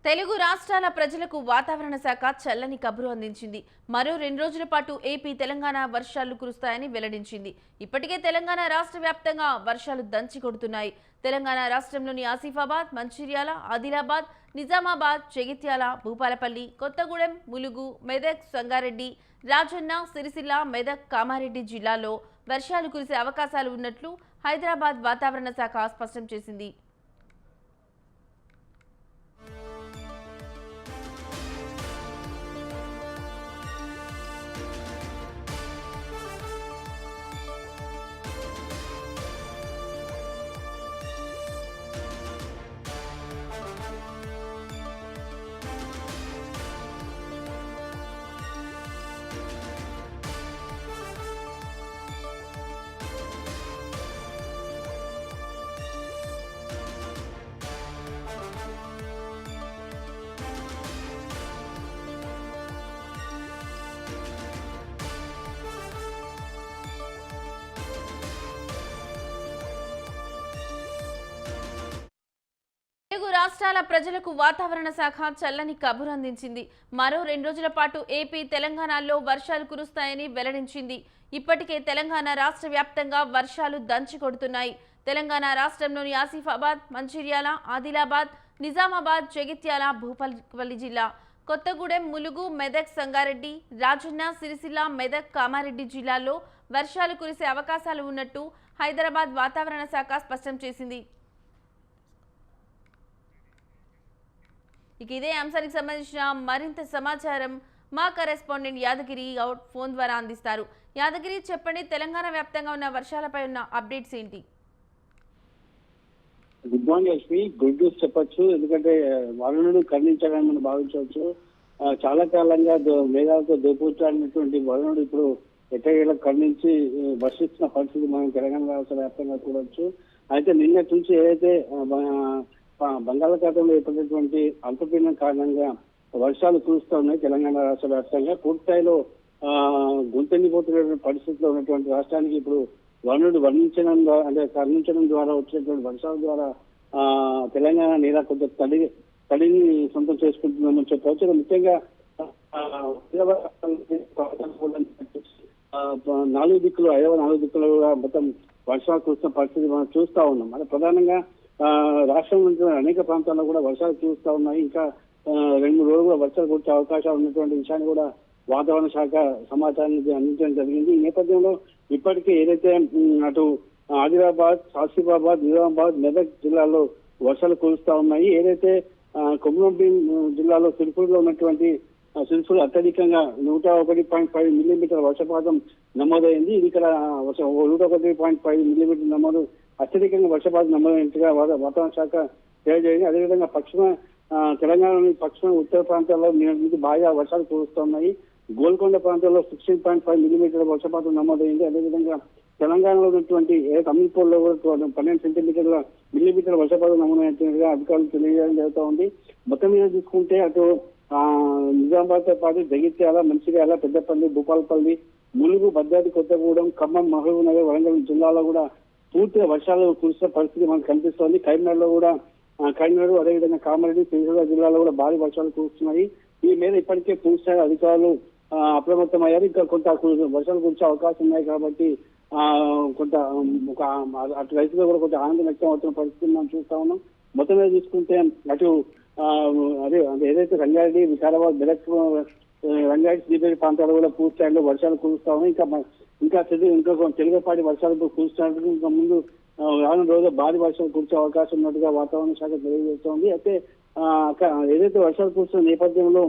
తెలుగు రాష్ట్రాల ప్రజలకు వాతావరణ శాఖ చల్లని కబురు అందించింది. మరో 2 రోజుల పాటు ఏపీ, తెలంగాణ వర్షాలు కురుస్తాయని వెల్లడించింది. ఇప్పటికే తెలంగాణ రాష్ట్ర వ్యాప్తంగా వర్షాలు దంచి కొడుతున్నాయి. తెలంగాణ రాష్ట్రంలోని ఆసిఫాబాద్, మంచిర్యాల, ఆదిలాబాద్, నిజామాబాద్, జగిత్యాల, భూపాలపల్లి, కొత్తగూడెం, ములుగు, మెదక్, సంగారెడ్డి, రాజన్న, సిరిసిల్ల, మెదక్, కామారెడ్డి జిల్లాల్లో వర్షాలు కురిసే అవకాశాలు ఉన్నట్లు హైదరాబాద్ వాతావరణ శాఖ స్పష్టం చేసింది. తెలుగు రాష్ట్రాల ప్రజలకు వాతావరణ శాఖ చల్లని కబురు అందించింది. మరో 2 రోజుల పాటు ఏపీ, తెలంగాణలో వర్షాలు కురుస్తాయని వెల్లడించింది. ఇప్పటికే తెలంగాణ రాష్ట్ర వ్యాప్తంగా వర్షాలు దంచి కొడుతున్నాయి. తెలంగాణ రాష్ట్రంలోని ఆసిఫాబాద్, మంచిర్యాల, ఆదిలాబాద్, నిజామాబాద్, జగిత్యాల, భూపాలపల్లి జిల్లా, కొత్తగూడెం, ములుగు, మెదక్, సంగారెడ్డి, రాజన్న, సిరిసిల్ల, మెదక్, కామారెడ్డి జిల్లాల్లో వర్షాలు కురిసే అవకాశాలు ఉన్నట్టు హైదరాబాద్ వాతావరణ శాఖ స్పష్టం చేసింది. ఇక ఇదే అంశానికి సంబంధించిన మరింత సమాచారం మా కరెస్పాండెంట్ యాదగిరి ఫోన్ ద్వారా అందిస్తారు. యాదగిరి, చెప్పండి, తెలంగాణ వ్యాప్తంగా ఉన్న వర్షాలపై ఉన్న అప్డేట్స్ ఏంటి? Good morning Lakshmi. Good news చెప్పొచ్చు, ఎందుకంటే వరుణుడు కరుణించాలని మనం భావించవచ్చు. చాలా కాలంగా మేఘాలతో దోపుట్లాడినటువంటి వరుణుడు ఇప్పుడు ఎట్టకేలకు కరుణించి వర్షిస్తున్న పరిస్థితి మనం తెలంగాణ రాష్ట్ర వ్యాప్తంగా చూడవచ్చు. అయితే నిన్నటి నుంచి ఏదైతే బంగాళాఖాతంలో ఏర్పడినటువంటి అల్పపీడనం కారణంగా వర్షాలు కురుస్తూ ఉన్నాయి తెలంగాణ రాష్ట్ర వ్యాప్తంగా. పూర్తిస్థాయిలో గుంతెండిపోతున్నటువంటి పరిస్థితిలో ఉన్నటువంటి రాష్ట్రానికి ఇప్పుడు వరుణుడు వర్ణించడం ద్వారా, అంటే కరుణించడం ద్వారా వచ్చినటువంటి వర్షాల ద్వారా తెలంగాణ నేల కొంత తడిని సొంతం చేసుకుంటుందని చెప్పవచ్చు. ముఖ్యంగా 4 దిక్కులు, 4 దిక్కులు కూడా మొత్తం వర్షాలు కురుస్తున్న పరిస్థితి మనం చూస్తా ఉన్నాం. అంటే ప్రధానంగా రాష్ట్రంలో అనేక ప్రాంతాల్లో కూడా వర్షాలు చూస్తూ ఉన్నాయి. ఇంకా 2-3 రోజులు కూడా వర్షాలు కురిసే అవకాశాలు ఉన్నటువంటి విషయాన్ని కూడా వాతావరణ శాఖ సమాచారాన్ని అందించడం జరిగింది. ఈ నేపథ్యంలో ఇప్పటికే ఏదైతే అటు ఆదిలాబాద్, ఆసిఫాబాద్, నిజామాబాద్, మెదక్ జిల్లాలో వర్షాలు కురుస్తూ ఉన్నాయి. ఏదైతే కొమరంభీం జిల్లాలో సిరిసిల్లలో ఉన్నటువంటి సిరిసిల్ల అత్యధికంగా 101.5 మిల్లీమీటర్ వర్షపాతం నమోదైంది. ఇది ఇక్కడ 101.5 మిల్లీమీటర్ నమోదు అత్యధికంగా వర్షపాతం నమోదైనట్టుగా వాతావరణ శాఖ తెలియజేయండి. అదేవిధంగా తెలంగాణలోని పశ్చిమ ఉత్తర ప్రాంతాల్లో నుంచి బాగా వర్షాలు కురుస్తున్నాయి. గోల్కొండ ప్రాంతాల్లో 16.5 మిల్లీమీటర్ల వర్షపాతం నమోదైంది. అదేవిధంగా తెలంగాణలో ఉన్నటువంటి అమీర్పూర్లో కూడా 12 మిల్లీమీటర్ల వర్షపాతం నమోదైనట్టుగా అధికారులు తెలియజేయడం జరుగుతూ ఉంది. మొత్తం మీద చూసుకుంటే అటు నిజామాబాద్ తో పాటు జగిత్యాల, మంచిర్యాల, పెద్దపల్లి, భూపాలపల్లి, ములుగు, భద్రాద్రి కొత్తగూడెం, ఖమ్మం, మహబూబ్ నగర్, వరంగల్ జిల్లాలో కూడా పూర్తిగా వర్షాలు కురిసే పరిస్థితి మనకు కనిపిస్తోంది. కరీంనగర్లో కూడా కరీంనగర్, అదేవిధంగా కామారెడ్డి, సిరిసిల్ల జిల్లాలో కూడా భారీ వర్షాలు కురుస్తున్నాయి. ఈ మీద ఇప్పటికే పూర్తిస్థాయి అధికారులు అప్రమత్తమయ్యారు. ఇంకా కొంత వర్షాలు కురిసే అవకాశం ఉన్నాయి కాబట్టి కొంత అటు రైతులు కూడా కొంత ఆనందం వ్యక్తం అవుతున్న పరిస్థితిని మనం చూస్తా ఉన్నాం. మొత్తం మీద చూసుకుంటే అటు ఏదైతే రంగారెడ్డి, వికారాబాద్, మెదక్, రంగారెడ్డి, శ్రీపేట ప్రాంతాలు కూడా పూర్తిస్థాయిలో వర్షాలు కురుస్తా ఉన్నాయి. ఇంకా తెలుగుపాటి వర్షాలు కురుస్తున్నట్టు ఇంకా ముందు రానున్న రోజుల్లో భారీ వర్షాలు కురిసే అవకాశం ఉన్నట్టుగా వాతావరణ శాఖ తెలియజేస్తోంది. అయితే ఏదైతే వర్షాలు కురుస్తున్న నేపథ్యంలో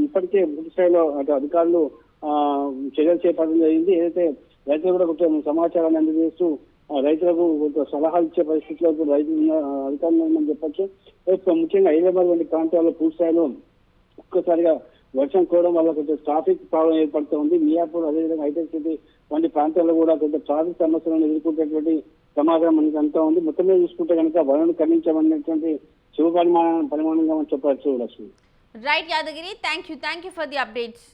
ఇప్పటికే పూర్తి స్థాయిలో అటు అధికారులు చర్యలు చేపట్టడం జరిగింది. ఏదైతే రైతులు కూడా కొంచెం సమాచారాన్ని అందజేస్తూ రైతులకు కొంత సలహాలు ఇచ్చే పరిస్థితిలో రైతులు అధికారులు ఉందని చెప్పొచ్చు. ముఖ్యంగా హైదరాబాద్ వంటి ప్రాంతాల్లో పూర్తి స్థాయిలో ఒక్కసారిగా వర్షం కురవడం వల్ల కొంచెం ట్రాఫిక్ ప్రాబ్లం ఏర్పడుతోంది. మియాపూర్, అదేవిధంగా హైటెక్ సిటీ వంటి ప్రాంతాల్లో కూడా కొంచెం ట్రాఫిక్ సమస్యలను ఎదుర్కొంటున్నటువంటి సమాచారం మనకి అంతా ఉంది. మొత్తం మీద చూసుకుంటే కనుక వరుణుడు ఖండించమనేటువంటి శుభ పరిమాణంగా మనం చెప్పవచ్చు Lakshmi. Right Yadagiri, thank you for the updates.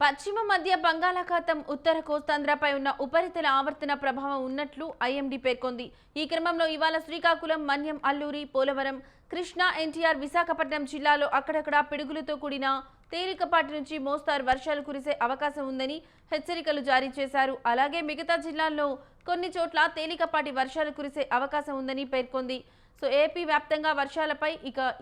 పశ్చిమ మధ్య బంగాళాఖాతం ఉత్తర కోస్తాంధ్రపై ఉన్న ఉపరితల ఆవర్తన ప్రభావం ఉన్నట్లు ఐఎండీ పేర్కొంది. ఈ క్రమంలో ఇవాళ శ్రీకాకుళం, మన్యం, అల్లూరి, పోలవరం, కృష్ణా, ఎన్టీఆర్, విశాఖపట్నం జిల్లాలో అక్కడక్కడ పిడుగులతో కూడిన తేలికపాటి నుంచి మోస్తారు వర్షాలు కురిసే అవకాశం ఉందని హెచ్చరికలు జారీ చేశారు. అలాగే మిగతా జిల్లాల్లో కొన్ని చోట్ల తేలికపాటి వర్షాలు కురిసే అవకాశం ఉందని పేర్కొంది. సో ఏపీ వ్యాప్తంగా వర్షాలపై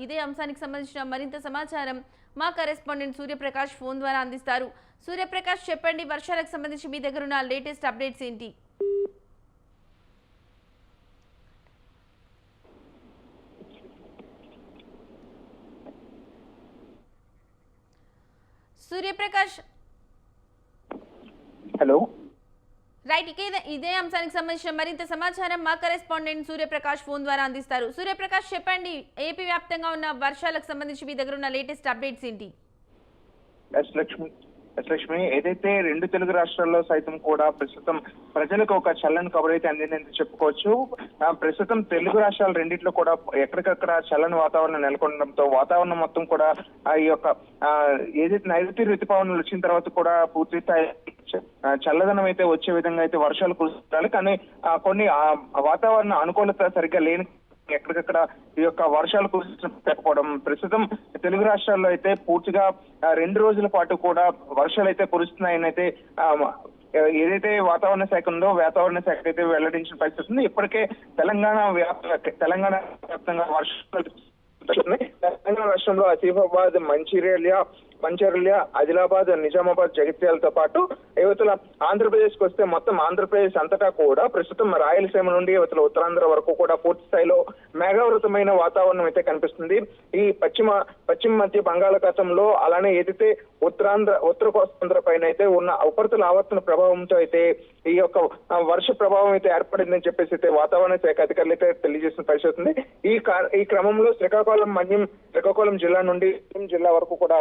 ఇదే అంశానికి సంబంధించిన మరింత సమాచారం మా కరెస్పాండెంట్ సూర్యప్రకాష్ ఫోన్ ద్వారా అందిస్తారు. సూర్యప్రకాష్, చెప్పండి, వర్షాలకు సంబంధించి మీ దగ్గర ఉన్న లేటెస్ట్ అప్డేట్స్ ఏంటి? సూర్యప్రకాష్, హలో. రైట్, ఇదే అంశానికి సంబంధించిన మరింత సమాచారం మా కరెస్పాండెంట్ సూర్యప్రకాష్ ఫోన్ ద్వారా అందిస్తారు. సూర్యప్రకాష్, చెప్పండి, ఏపీ వ్యాప్తంగా ఉన్న వర్షాలకు సంబంధించి మీ దగ్గర ఉన్న లేటెస్ట్ అప్డేట్స్ ఏంటి? లక్ష్మి, ఏదైతే రెండు తెలుగు రాష్ట్రాల్లో సైతం కూడా ప్రస్తుతం ప్రజలకు ఒక చల్లని కబురు అయితే అందిందని చెప్పుకోవచ్చు. ప్రస్తుతం తెలుగు రాష్ట్రాలు రెండిట్లో కూడా ఎక్కడికక్కడ చల్లని వాతావరణం నెలకొనడంతో వాతావరణం మొత్తం కూడా ఈ యొక్క ఏదైతే నైరుతి ఋతుపవనాలు వచ్చిన తర్వాత కూడా పూర్తి స్థాయి చల్లదనం అయితే వచ్చే విధంగా అయితే వర్షాలు కురుస్తాయి. కానీ కొన్ని వాతావరణ అనుకూలత సరిగ్గా లేని ఎక్కడికక్కడ ఈ యొక్క వర్షాలు కురిసిపోవడం ప్రస్తుతం తెలుగు రాష్ట్రాల్లో అయితే పూర్తిగా 2 రోజుల పాటు కూడా వర్షాలు అయితే కురుస్తున్నాయని అయితే ఏదైతే వాతావరణ శాఖ ఉందో వాతావరణ శాఖ అయితే వెల్లడించిన పరిస్థితి ఉంది. ఇప్పటికే తెలంగాణ వ్యాప్తంగా వర్షాలు తెలంగాణ రాష్ట్రంలో ఆసిఫాబాద్, మంచిర్యాల, ఆదిలాబాద్, నిజామాబాద్, జగిత్యాలతో పాటు యువతల ఆంధ్రప్రదేశ్ కు వస్తే మొత్తం ఆంధ్రప్రదేశ్ అంతటా కూడా ప్రస్తుతం రాయలసీమ నుండి యువతల ఉత్తరాంధ్ర వరకు కూడా పూర్తి స్థాయిలో మేఘావృతమైన వాతావరణం అయితే కనిపిస్తుంది. ఈ పశ్చిమ మధ్య బంగాళాఖాతంలో అలానే ఏదైతే ఉత్తర కోస్తాంధ్ర పైన అయితే ఉన్న ఉపరితల ఆవర్తన ప్రభావంతో అయితే ఈ యొక్క వర్ష ప్రభావం అయితే ఏర్పడిందని చెప్పేసి అయితే వాతావరణ శాఖ అధికారులు అయితే తెలియజేసిన పరిస్థితి ఉంది. ఈ క్రమంలో శ్రీకాకుళం జిల్లా నుండి జిల్లా వరకు కూడా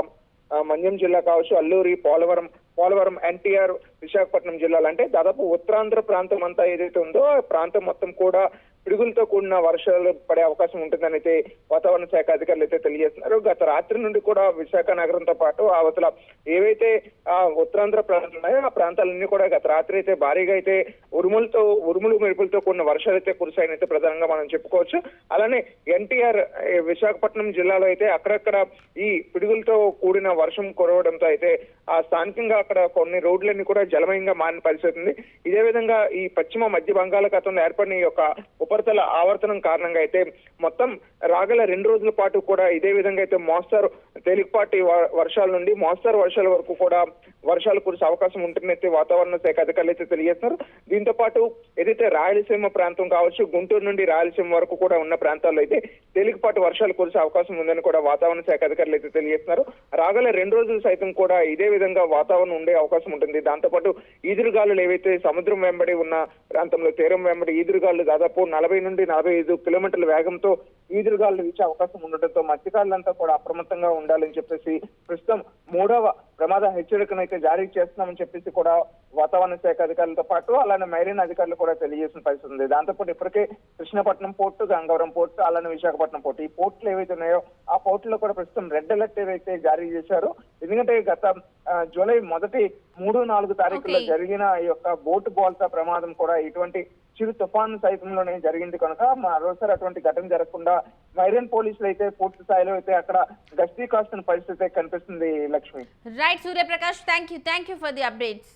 మన్యం జిల్లా కావచ్చు, అల్లూరి, పోలవరం, ఎన్టీఆర్, విశాఖపట్నం జిల్లాలు అంటే దాదాపు ఉత్తరాంధ్ర ప్రాంతం అంతా ఏదైతే ఉందో ఆ ప్రాంతం మొత్తం కూడా పిడుగులతో కూడిన వర్షాలు పడే అవకాశం ఉంటుందని అయితే వాతావరణ శాఖ అధికారులు అయితే తెలియజేస్తున్నారు. గత రాత్రి నుండి కూడా విశాఖ నగరంతో పాటు అవతల ఏవైతే ఉత్తరాంధ్ర ప్రాంతాలు ఉన్నాయో ఆ ప్రాంతాలన్నీ కూడా గత రాత్రి అయితే భారీగా అయితే ఉరుములు మెరుపులతో కూడిన వర్షాలు అయితే కురిశాయని అయితే ప్రధానంగా మనం చెప్పుకోవచ్చు. అలానే ఎన్టీఆర్ విశాఖపట్నం జిల్లాలో అయితే అక్కడక్కడ ఈ పిడుగులతో కూడిన వర్షం కురవడంతో అయితే స్థానికంగా అక్కడ కొన్ని రోడ్లన్నీ కూడా జలమయంగా మారిన పరిస్థితి ఉంది. ఇదే విధంగా ఈ పశ్చిమ మధ్య బంగాళాఖాతంలో ఏర్పడిన ఈ యొక్క ఉపరితల ఆవర్తనం కారణంగా అయితే మొత్తం రాగల 2 రోజుల పాటు కూడా ఇదే విధంగా అయితే మోస్తారు తేలికపాటి వర్షాల నుండి మోస్తారు వర్షాల వరకు కూడా వర్షాలు కురిసే అవకాశం ఉంటుందైతే వాతావరణ శాఖ అధికారులు అయితే తెలియజేస్తున్నారు. దీంతో పాటు ఏదైతే రాయలసీమ ప్రాంతం కావచ్చు, గుంటూరు నుండి రాయలసీమ వరకు కూడా ఉన్న ప్రాంతాల్లో అయితే తేలికపాటి వర్షాలు కురిసే అవకాశం ఉందని కూడా వాతావరణ శాఖ అధికారులు అయితే తెలియజేస్తున్నారు. రాగల 2 రోజులు సైతం కూడా ఇదే విధంగా వాతావరణం ఉండే అవకాశం ఉంటుంది. దాంతోపాటు ఈదురుగాలులు ఏవైతే సముద్రం వెంబడి ఉన్న ప్రాంతంలో తీరం వెంబడి ఈదురుగాలు దాదాపు 40 నుండి 45 కిలోమీటర్ల వేగంతో ఈదురుగాలు వీచే అవకాశం ఉండటంతో మత్స్యకారులంతా కూడా అప్రమత్తంగా ఉండాలని చెప్పేసి ప్రస్తుతం 3వ ప్రమాద హెచ్చరికను అయితే జారీ చేస్తున్నామని చెప్పేసి కూడా వాతావరణ శాఖ అధికారులతో పాటు అలానే మైరీన్ అధికారులు కూడా తెలియజేసిన పరిస్థితి ఉంది. దాంతోపాటు ఇప్పటికే కృష్ణపట్నం పోర్టు, గంగవరం పోర్టు, అలానే విశాఖపట్నం పోర్టు ఈ పోర్టులు ఏవైతే ఉన్నాయో ఆ పోర్టులో కూడా ప్రస్తుతం రెడ్ అలర్ట్ ఏవైతే జారీ చేశారు. ఎందుకంటే గత జూలై 1, 3, 4 తారీఖులో జరిగిన ఈ యొక్క బోటు బోల్తా ప్రమాదం కూడా ఇటువంటి చిరు తుఫాను సైతంలోనే జరిగింది కనుక మరోసారి అటువంటి ఘటన జరగకుండా మైరన్ పోలీసులు అయితే పూర్తి స్థాయిలో అయితే అక్కడ గస్తీ కాస్తున్న పరిస్థితి కనిపిస్తుంది. Lakshmi. Right Suryaprakash, thank you for the updates.